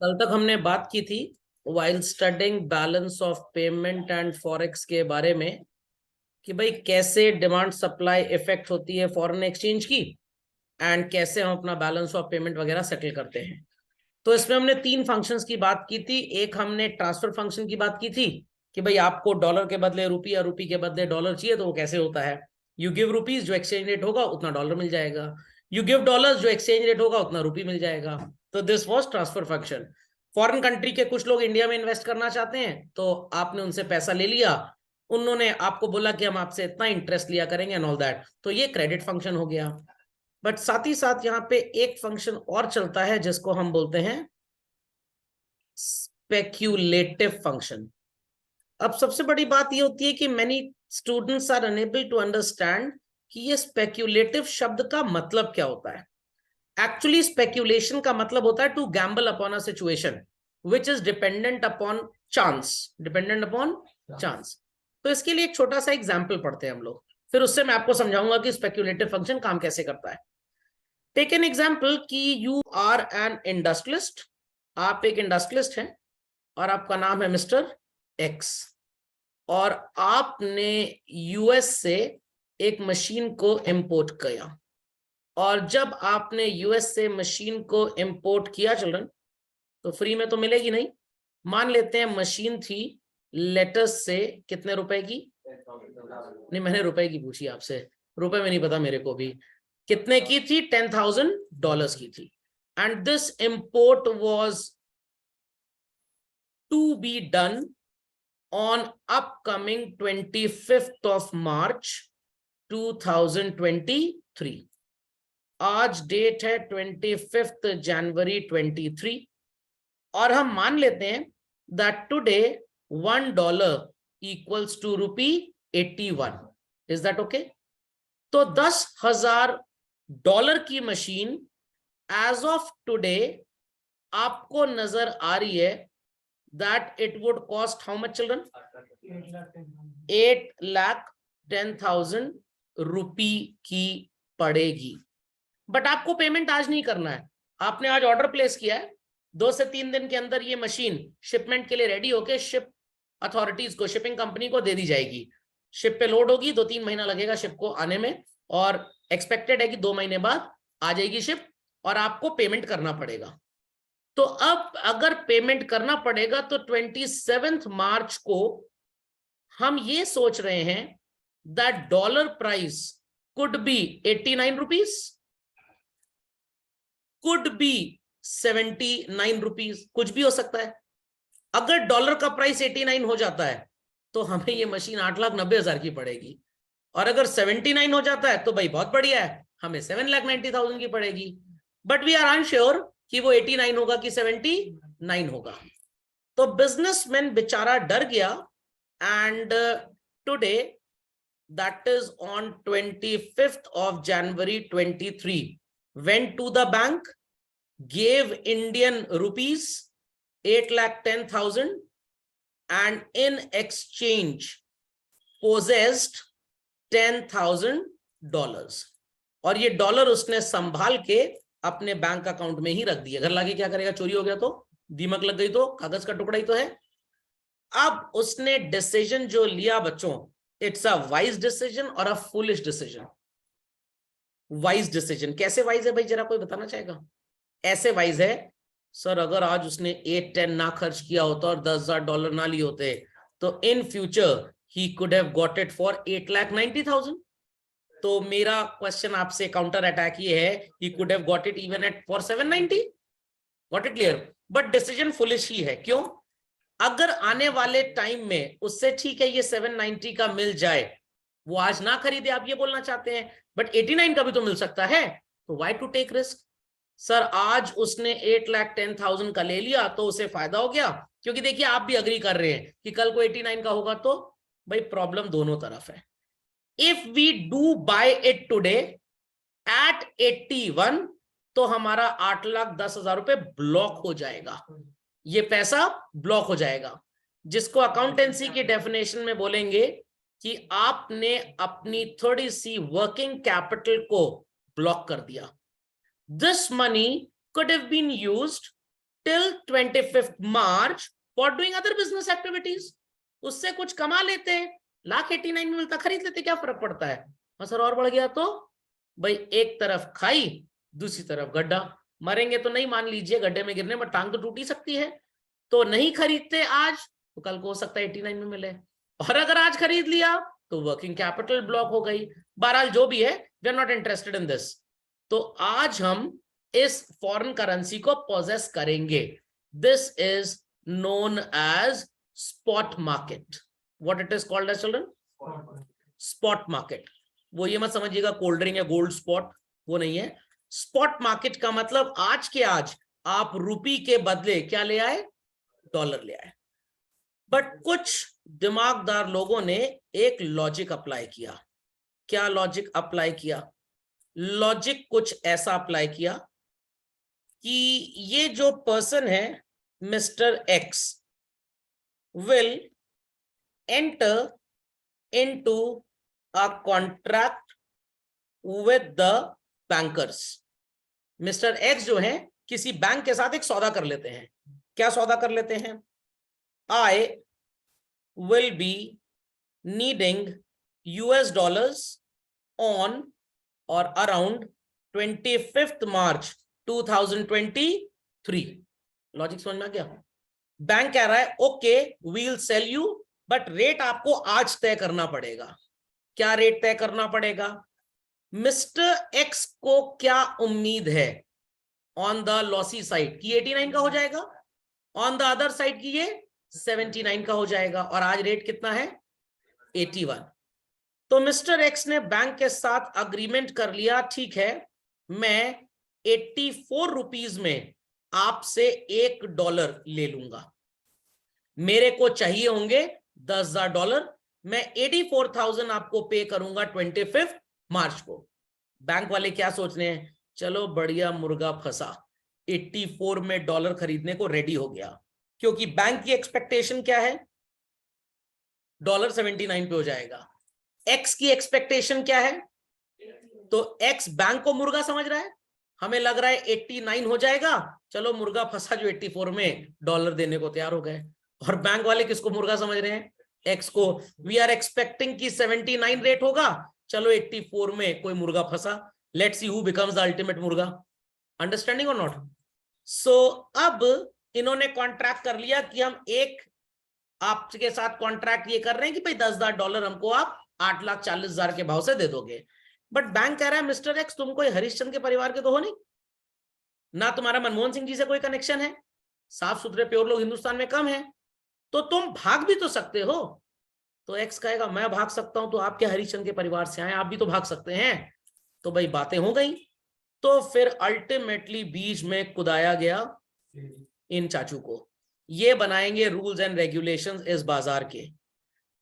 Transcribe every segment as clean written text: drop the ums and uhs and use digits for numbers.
कल तक हमने बात की थी while studying balance of payment and forex के बारे में कि भाई कैसे डिमांड सप्लाई इफेक्ट होती है फॉरेन एक्सचेंज की एंड कैसे हम अपना बैलेंस ऑफ पेमेंट वगैरह सेटल करते हैं। तो इसमें हमने तीन फंक्शंस की बात की थी। एक हमने ट्रांसफर फंक्शन की बात की थी कि भाई आपको डॉलर के बदले रुपी या रुपी के बदले डॉलर चाहिए तो वो कैसे होता है। यू गिव रुपीज, जो एक्सचेंज रेट होगा उतना डॉलर मिल जाएगा। यू गिव डॉलर, जो एक्सचेंज रेट होगा उतना रुपी मिल जाएगा। तो this was transfer function. Foreign country के कुछ लोग इंडिया में इन्वेस्ट करना चाहते हैं तो आपने उनसे पैसा ले लिया, उन्होंने आपको बोला कि हम आपसे इतना इंटरेस्ट लिया करेंगे एंड ऑल दैट, तो ये क्रेडिट फंक्शन हो गया। बट साथ ही साथ यहाँ पे एक फंक्शन और चलता है जिसको हम बोलते हैं स्पेक्यूलेटिव फंक्शन। अब सबसे बड़ी बात ये होती है कि many students are unable to understand कि ये स्पेक्यूलेटिव शब्द का मतलब क्या होता है। एक्चुअली स्पेक्यूलेशन का मतलब होता है to gamble upon a situation which is dependent upon chance, dependent upon chance. तो इसके लिए एक छोटा सा एग्जाम्पल पढ़ते हैं हम लोग, फिर उससे मैं आपको समझाऊंगा कि स्पेक्यूलेटिव फंक्शन काम कैसे करता है। टेक एन एग्जाम्पल कि यू आर एन इंडस्ट्रियलिस्ट, आप एक इंडस्ट्रियलिस्ट हैं और आपका नाम है मिस्टर एक्स, और आपने यूएस से एक मशीन को इंपोर्ट किया। और जब आपने यूएस से मशीन को इंपोर्ट किया चिल्ड्रन, तो फ्री में तो मिलेगी नहीं। मान लेते हैं मशीन थी लेटेस्ट से कितने रुपए की, नहीं मैंने रुपए की पूछी आपसे, रुपए में नहीं पता मेरे को भी कितने की थी, $10,000 की थी। And this import was to be done on upcoming 25th of March 2023। आज डेट है 25th जनवरी 23, और हम मान लेते हैं that today $1 equals to ₹81। Is that okay? तो $10,000 की मशीन as of today आपको नजर आ रही है that it would cost how much children? 8,10,000 रुपी की पड़ेगी। बट आपको पेमेंट आज नहीं करना है, आपने आज ऑर्डर प्लेस किया है, 2 से 3 दिन के अंदर ये मशीन शिपमेंट के लिए रेडी होके शिप अथॉरिटीज को, शिपिंग कंपनी को दे दी जाएगी। शिप पे लोड होगी, 2-3 महीना लगेगा शिप को आने में, और एक्सपेक्टेड है कि 2 महीने बाद आ जाएगी शिप और आपको पेमेंट करना पड़ेगा। तो अब अगर पेमेंट करना पड़ेगा तो 27 मार्च को हम ये सोच रहे हैं that dollar price could be 89 rupees, could be 79 rupees, कुछ भी हो सकता है। अगर डॉलर का प्राइस 89 हो जाता है तो हमें ये मशीन 8,90,000 की पड़ेगी, और अगर 79 हो जाता है तो भाई बहुत बढ़िया है, हमें 7,90,000 की पड़ेगी। बट वी आर अनश्योर कि वो 89 होगा कि 79 होगा। तो बिजनेसमैन बेचारा डर गया, and today that is on 25th of January 23 went to the bank, gave Indian rupees 8,10,000 and in exchange possessed $10,000। और ये डॉलर उसने संभाल के अपने बैंक अकाउंट में ही रख दिया। घर लाके क्या करेगा, चोरी हो गया तो, दीमक लग गई तो, कागज का टुकड़ा ही तो है। अब उसने डिसीजन जो लिया बच्चों, इट्स अ वाइज डिसीजन और a foolish decision. Wise decision कैसे वाइज है भाई, जरा कोई बताना चाहेगा? ऐसे वाइज है सर, अगर आज उसने 8-10 ना खर्च किया होता और $10,000 ना लिए होते तो in future he could have got it for 8,90,000। तो मेरा क्वेश्चन आपसे काउंटर अटैक ये है, he could have got it even at for 790। Got it clear? But decision foolish ही है। क्यों? अगर आने वाले टाइम में उससे ठीक है ये 790 का मिल जाए, वो आज ना खरीदे, आप ये बोलना चाहते हैं, बट 89 का भी तो मिल सकता है, तो why to take risk? Sir आज उसने 8,10,000 का ले लिया तो उसे फायदा हो गया, क्योंकि देखिए आप भी अग्री कर रहे हैं कि कल को 89 का होगा तो भाई प्रॉब्लम दोनों तरफ है। If we do buy it today at 81 तो हमारा 8,10,000 रुपए ब्लॉक हो जाएगा, ये पैसा ब्लॉक हो जाएगा, जिसको अकाउंटेंसी की डेफिनेशन में बोलेंगे कि आपने अपनी थोड़ी सी वर्किंग कैपिटल को ब्लॉक कर दिया। This money could have been used till 25th March for doing other business activities. उससे कुछ कमा लेते हैं, 1,89,000 में मिलता, खरीद लेते, क्या फर्क पड़ता है। असर और बढ़ गया तो भाई एक तरफ खाई दूसरी तरफ गड्ढा, मरेंगे तो नहीं, मान लीजिए गड्ढे में गिरने में टांग तो टूट ही सकती है, तो नहीं खरीदते आज तो कल को हो सकता है 89 में मिले, और अगर आज खरीद लिया तो वर्किंग कैपिटल ब्लॉक हो गई। बहरहाल जो भी है, we are not interested in this. तो आज हम इस फॉरेन करेंसी को पोजेस करेंगे। This is known as spot market. What it is called as children? Spot market. वो ये मत समझिएगा कोल्ड ड्रिंक या गोल्ड स्पॉट, वो नहीं है। स्पॉट मार्केट का मतलब आज के आज आप रुपी के बदले क्या ले आए? डॉलर ले आए। बट कुछ दिमागदार लोगों ने एक लॉजिक अप्लाई किया। क्या लॉजिक अप्लाई किया? लॉजिक कुछ ऐसा अप्लाई किया कि ये जो पर्सन है mister x will enter into a contract with the bankers. Mister x जो है किसी बैंक के साथ एक सौदा कर लेते हैं। क्या सौदा कर लेते हैं? आई will be needing US dollars on or around 25th March 2023। Logic समझ में आ गया? बैंक कह रहा है okay we'll sell you, but rate आपको आज तय करना पड़ेगा। क्या रेट तय करना पड़ेगा? मिस्टर एक्स को क्या उम्मीद है ऑन द लॉसी साइड की 89 का हो जाएगा, ऑन द अदर साइड की ये 79 का हो जाएगा, और आज रेट कितना है? 81। तो मिस्टर एक्स ने बैंक के साथ अग्रीमेंट कर लिया, ठीक है मैं 84 रुपीज में आपसे $1 ले लूंगा, मेरे को चाहिए होंगे $10,000, मैं 84,000 आपको पे करूंगा 25 मार्च को। बैंक वाले क्या सोच रहे हैं? चलो बढ़िया, मुर्गा फंसा, 84 में डॉलर खरीदने को रेडी हो गया, क्योंकि बैंक की एक्सपेक्टेशन क्या है? डॉलर 79 पे हो जाएगा। एक्स की एक्सपेक्टेशन क्या है? तो एक्स बैंक को मुर्गा समझ रहा है, हमें लग रहा है 89 हो जाएगा, चलो मुर्गा फंसा जो 84 में डॉलर देने को तैयार हो गए। और बैंक वाले किसको मुर्गा समझ रहे हैं? एक्स को। वी आर एक्सपेक्टिंग कि 79 रेट होगा, चलो 84 में कोई मुर्गा फंसा, let's see who becomes the ultimate मुर्गा। अंडरस्टैंडिंग और नॉट? सो अब इन्होंने कॉन्ट्रैक्ट कर लिया कि हम एक आपके साथ कॉन्ट्रैक्ट ये कर रहे हैं कि भाई $10,000 हमको आप 8,40,000 के भाव से दे दोगे। बट बैंक कह रहा है मिस्टर एक्स तुम कोई हरिश्चंद्र के परिवार के तो हो नहीं, ना तुम्हारा मनमोहन सिंह जी से कोई कनेक्शन है, साफ सुथरे प्योर लोग हिंदुस्तान में कम है, तो तुम भाग भी तो सकते हो। तो एक्स कहेगा मैं भाग सकता हूं तो आप क्या हरिश्चंद्र के परिवार से आए, आप भी तो भाग सकते हैं। तो भाई बातें हो गई। तो फिर अल्टीमेटली बीच में कुदाया गया इन चाचू को, ये बनाएंगे रूल्स एंड रेगुलेशंस इस बाजार के।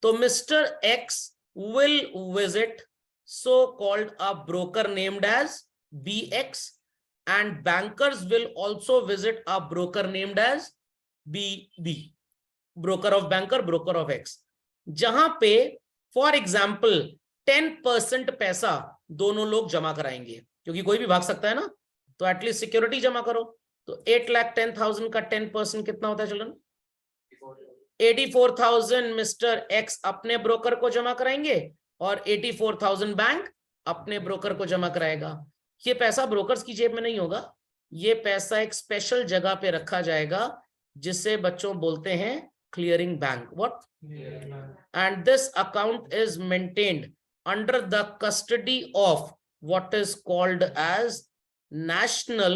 तो mister x will visit so called a broker named as BX, and bankers will also visit a broker named as BB, broker of banker, broker of X, जहां पे फॉर एग्जाम्पल 10% पैसा दोनों लोग जमा कराएंगे, क्योंकि कोई भी भाग सकता है ना, तो एटलीस्ट सिक्योरिटी जमा करो। तो 8,10,000 का 10% कितना होता है चिल्ड्रन? 84,000 मिस्टर एक्स अपने ब्रोकर को जमा कराएंगे और 84,000 बैंक अपने ब्रोकर को जमा कराएगा। ये पैसा ब्रोकर्स की जेब में नहीं होगा, ये पैसा एक स्पेशल जगह पे रखा जाएगा जिसे बच्चों बोलते हैं clearing bank. What? And this account is maintained under the custody of what is called as National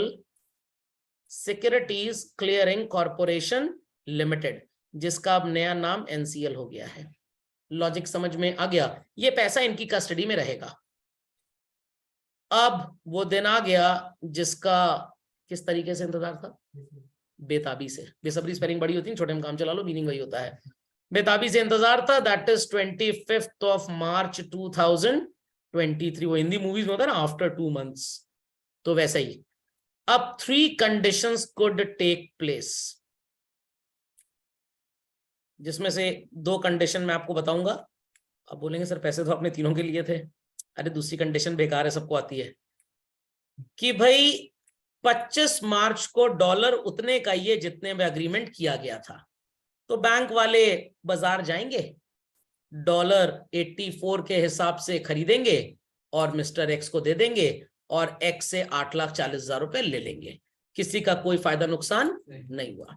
Securities Clearing Corporation Limited, जिसका अब नया नाम NCL हो गया है। लॉजिक समझ में आ गया? ये पैसा इनकी कस्टडी में रहेगा। अब वो दिन आ गया जिसका किस तरीके से इंतजार था? बेताबी से। बेसब्री स्पेलिंग बड़ी होती है, छोटे में काम चला लो, मीनिंग वही होता है। बेताबी से इंतजार था। दैट इज 25 मार्च 2023। वो हिंदी मूवीज में होता है ना, आफ्टर 2 months, तो वैसा ही। अब 3 कंडीशंस कुड टेक प्लेस, जिसमें से 2 कंडीशन मैं आपको बताऊंगा। अब बोलेंगे सर पैसे तो आपने तीनों के लिए थे। अरे दूसरी कंडीशन बेकार है, सबको आती है, कि भाई 25 मार्च को डॉलर उतने का ही है जितने में एग्रीमेंट किया गया था। तो बैंक वाले बाजार जाएंगे, डॉलर 84 के हिसाब से खरीदेंगे और मिस्टर एक्स को दे देंगे और एक्स से 8,40,000 रुपए ले लेंगे। किसी का कोई फायदा नुकसान नहीं हुआ।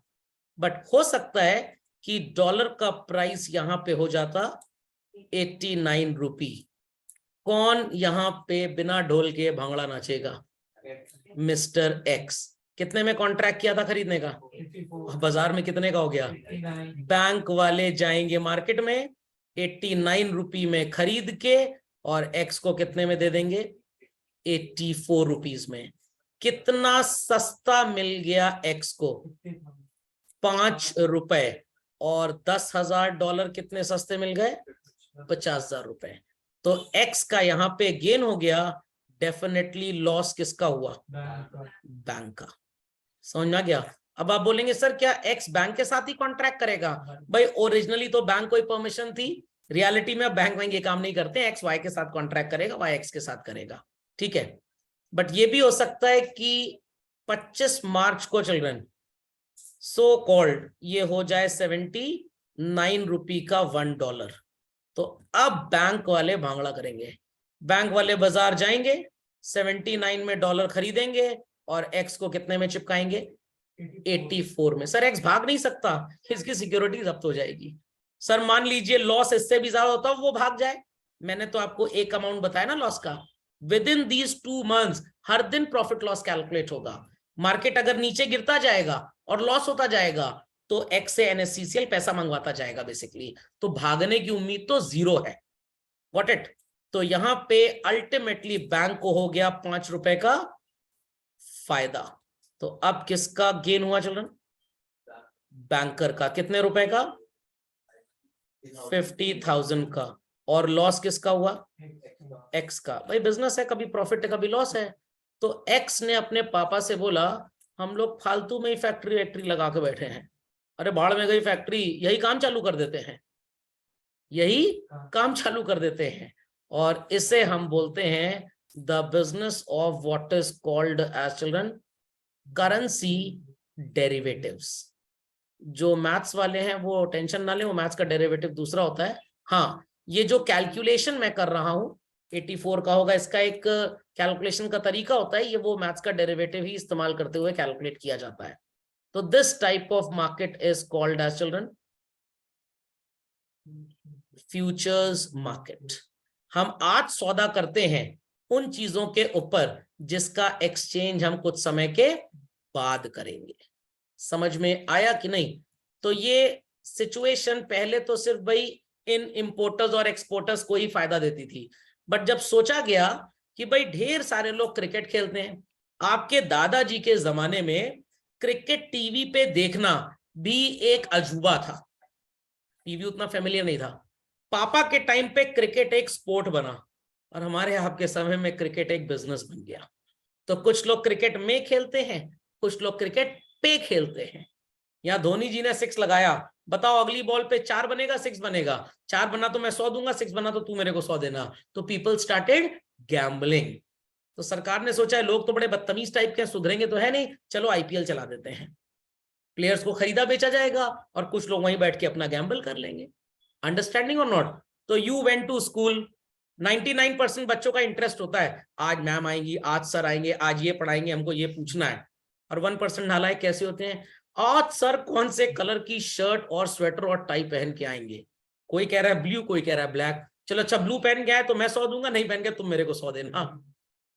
बट हो सकता है कि डॉलर का प्राइस यहां पे हो जाता 89 रुपी। कौन यहां पे बिना ढोल के भांगड़ा नाचेगा? Mister x. कितने में कॉन्ट्रैक्ट किया था खरीदने का? बाजार में कितने का हो गया? बैंक वाले जाएंगे मार्केट में 89 रुपी में खरीद के और एक्स को कितने में दे देंगे? 84 रुपीज में। कितना सस्ता मिल गया एक्स को? 5 रुपए। और 10,000 डॉलर कितने सस्ते मिल गए? 50,000 रुपए। तो एक्स का यहां पे गेन हो गया। डेफिनेटली लॉस किसका हुआ? बैंक का। समझ में आ गया? अब आप बोलेंगे सर क्या एक्स बैंक के साथ ही कॉन्ट्रैक्ट करेगा? भाई ओरिजिनली तो बैंक को ही परमिशन थी, रियलिटी में बैंक में ये काम नहीं करते। एक्स वाई के साथ कॉन्ट्रैक्ट करेगा, वाई एक्स के साथ करेगा, ठीक है। बट ये भी हो सकता है कि 25 मार्च को चल रहे सो कॉल्ड ये हो जाए 79 रुपी का $1। तो अब बैंक वाले भांगड़ा करेंगे। बैंक वाले बाजार जाएंगे, 79 में डॉलर खरीदेंगे और एक्स को कितने में चिपकाएंगे? 84 में। सर एक्स भाग नहीं सकता, इसकी सिक्योरिटी जब्त हो जाएगी। सर मान लीजिए लॉस इससे भी ज्यादा होता है, वो भाग जाए। मैंने तो आपको एक अमाउंट बताया ना लॉस का। विद इन दीज 2 मंथ्स हर दिन प्रॉफिट लॉस कैलकुलेट होगा। मार्केट अगर नीचे गिरता जाएगा और लॉस होता जाएगा तो एक्स से एनएससीसीएल पैसा मंगवाता जाएगा बेसिकली। तो भागने की उम्मीद तो 0 है। What it? तो यहां पे अल्टीमेटली बैंक को हो गया 5 रुपए का फायदा। तो अब किसका गेन हुआ चिल्ड्रन? बैंकर का। कितने रुपए का? 50,000 का। और लॉस किसका हुआ? एक्स का। भाई बिजनेस है, कभी प्रॉफिट है कभी लॉस है। तो एक्स ने अपने पापा से बोला हम लोग फालतू में ही फैक्ट्री वैक्ट्री लगा के बैठे हैं, अरे भाड़ में गई फैक्ट्री, यही काम चालू कर देते हैं, यही काम चालू कर देते हैं। और इसे हम बोलते हैं the business of what is called as children currency derivatives. जो मैथ्स वाले हैं वो टेंशन ना लें, वो मैथ्स का डेरिवेटिव दूसरा होता है। हाँ, ये जो कैलकुलेशन मैं कर रहा हूं 84 का होगा, इसका एक कैलकुलेशन का तरीका होता है, ये वो मैथ्स का डेरिवेटिव ही इस्तेमाल करते हुए कैलकुलेट किया जाता है। तो this type of market is called as children futures market. हम आज सौदा करते हैं उन चीजों के ऊपर जिसका एक्सचेंज हम कुछ समय के बाद करेंगे। समझ में आया कि नहीं? तो ये सिचुएशन पहले तो सिर्फ भाई इन इंपोर्टर्स और एक्सपोर्टर्स को ही फायदा देती थी, बट जब सोचा गया कि भाई ढेर सारे लोग क्रिकेट खेलते हैं, आपके दादाजी के जमाने में क्रिकेट टीवी पे देखना भी एक अजूबा था, टीवी उतना फेमिलियर नहीं था। पापा के टाइम पे क्रिकेट एक स्पोर्ट बना और हमारे आपके समय में क्रिकेट एक बिजनेस बन गया। तो कुछ लोग क्रिकेट में खेलते हैं, कुछ लोग क्रिकेट पे खेलते हैं। यहां धोनी जी ने 6 लगाया, बताओ अगली बॉल पे 4 बनेगा 6 बनेगा? 4 बना तो मैं 100 दूंगा, 6 बना तो तू मेरे को 100 देना। तो पीपल स्टार्टेड गैम्बलिंग। तो सरकार ने सोचा है लोग तो बड़े बदतमीज टाइप के, सुधरेंगे तो है नहीं, चलो आईपीएल चला देते हैं, प्लेयर्स को खरीदा बेचा जाएगा और कुछ लोग वहीं बैठ के अपना गैम्बल कर लेंगे। अंडरस्टैंडिंग और नॉट? तो यू वेंट टू स्कूल, 99% बच्चों का इंटरेस्ट होता है, आज मैम आएंगी, आज सर आएंगे, आज ये पढ़ाएंगे, हमको ये पूछना है। और 1% नालायक कैसे होते हैं, आज सर कौन से कलर की शर्ट और स्वेटर और टाई पहन के आएंगे? कोई कह रहा है ब्लू, कोई कह रहा है ब्लैक। चलो अच्छा ब्लू पहन के आए तो मैं 100 दूंगा, नहीं पहन के तुम मेरे को 100 देना।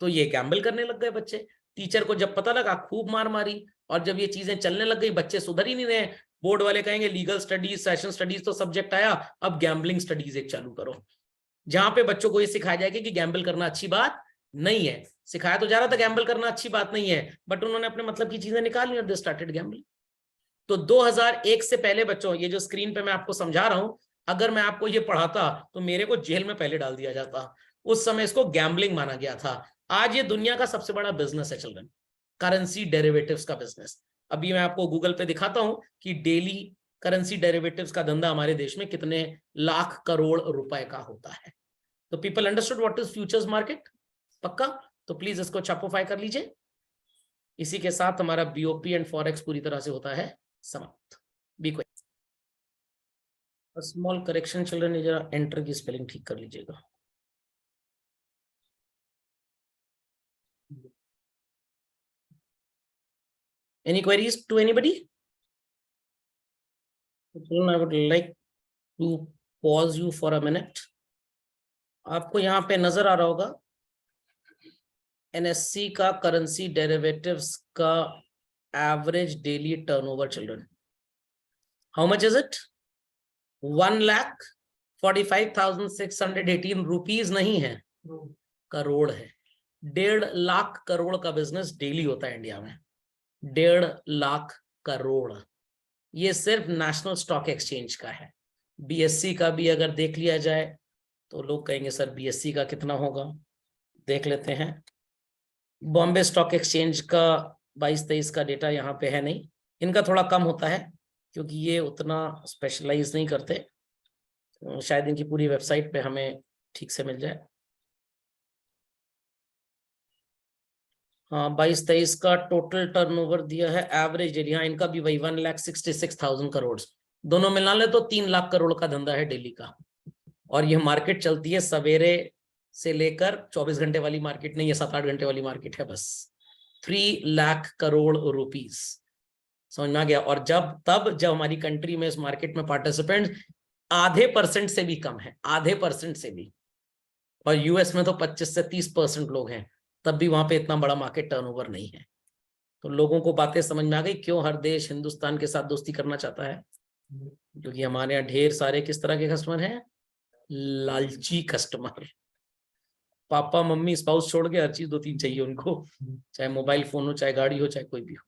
तो ये गैम्बल करने लग गए बच्चे। टीचर को जब पता लगा खूब मार मारी, और जब ये चीजें चलने लग गई बच्चे सुधर ही नहीं रहे। बोर्ड वाले कहेंगे लीगल स्टडीज, सेशन स्टडीज तो सब्जेक्ट आया, अब गैम्बलिंग स्टडीज एक चालू करो, जहां पे बच्चों को ये सिखाया जाएगा कि गैम्बल करना अच्छी बात नहीं है। सिखाया तो जा रहा था गैम्बल करना अच्छी बात नहीं है, बट उन्होंने अपने मतलब की चीजें निकाली और दे स्टार्टेड गैम्बलिंग। तो 2001 से पहले बच्चों, ये जो स्क्रीन पे मैं आपको समझा रहा हूं, अगर मैं आपको ये पढ़ाता तो मेरे को जेल में पहले डाल दिया जाता। उस समय इसको गैम्बलिंग माना गया था। आज ये दुनिया का सबसे बड़ा बिजनेस है चिल्ड्रन, करेंसी डेरिवेटिव्स का बिजनेस। अभी मैं आपको गूगल पे दिखाता हूं कि डेली करेंसी डेरिवेटिव्स का धंधा हमारे देश में कितने लाख करोड़ रुपए का होता है। तो people understood what is futures market? पक्का? तो प्लीज इसको छापोफाई कर लीजिए। इसी के साथ हमारा बीओपी एंड फॉरेक्स पूरी तरह से होता है समाप्त। बी कोई स्मॉल करेक्शन चिल्ड्रन, ये जरा एंटर की स्पेलिंग ठीक कर लीजिएगा। Any queries to anybody? I would like to pause you for a minute. आपको यहाँ पे नजर आ रहा होगा एनएससी का करेंसी डेरिवेटिव्स का average daily turnover children, how much is it? 1,45,618 rupees नहीं है, करोड़ है। 1.5 लाख करोड़ का बिजनेस डेली होता है इंडिया में, 1.5 लाख करोड़। ये सिर्फ नेशनल स्टॉक एक्सचेंज का है। बीएससी का भी अगर देख लिया जाए तो लोग कहेंगे सर बीएससी का कितना होगा, देख लेते हैं। बॉम्बे स्टॉक एक्सचेंज का 22-23 का डेटा यहाँ पे है नहीं, इनका थोड़ा कम होता है क्योंकि ये उतना स्पेशलाइज नहीं करते, शायद इनकी पूरी वेबसाइट पे हमें ठीक से मिल जाए। हाँ 22-23 का टोटल टर्नओवर दिया है एवरेज डेली, हाँ इनका भी वही 1,66,000 करोड़, दोनों मिला ले तो 3 लाख करोड़ का धंधा है डेली का। और ये मार्केट चलती है सवेरे से लेकर 24 घंटे वाली मार्केट नहीं है, 7-8 घंटे वाली मार्केट है बस। 3 लाख करोड़ रुपीस, समझ में आ गया। और जब हमारी कंट्री में इस मार्केट में पार्टिसिपेंट आधे % से भी कम है, आधे % से भी, और यूएस में तो 25 से 30% लोग हैं, तब भी वहां पे इतना बड़ा मार्केट टर्नओवर नहीं है। तो लोगों को बातें समझ में आ गई क्यों हर देश हिंदुस्तान के साथ दोस्ती करना चाहता है, क्योंकि हमारे यहाँ ढेर सारे किस तरह के कस्टमर हैं, लालची कस्टमर। पापा मम्मी स्पाउस छोड़ के हर चीज 2-3 चाहिए उनको, चाहे मोबाइल फोन हो, चाहे गाड़ी हो, चाहे कोई भी हो।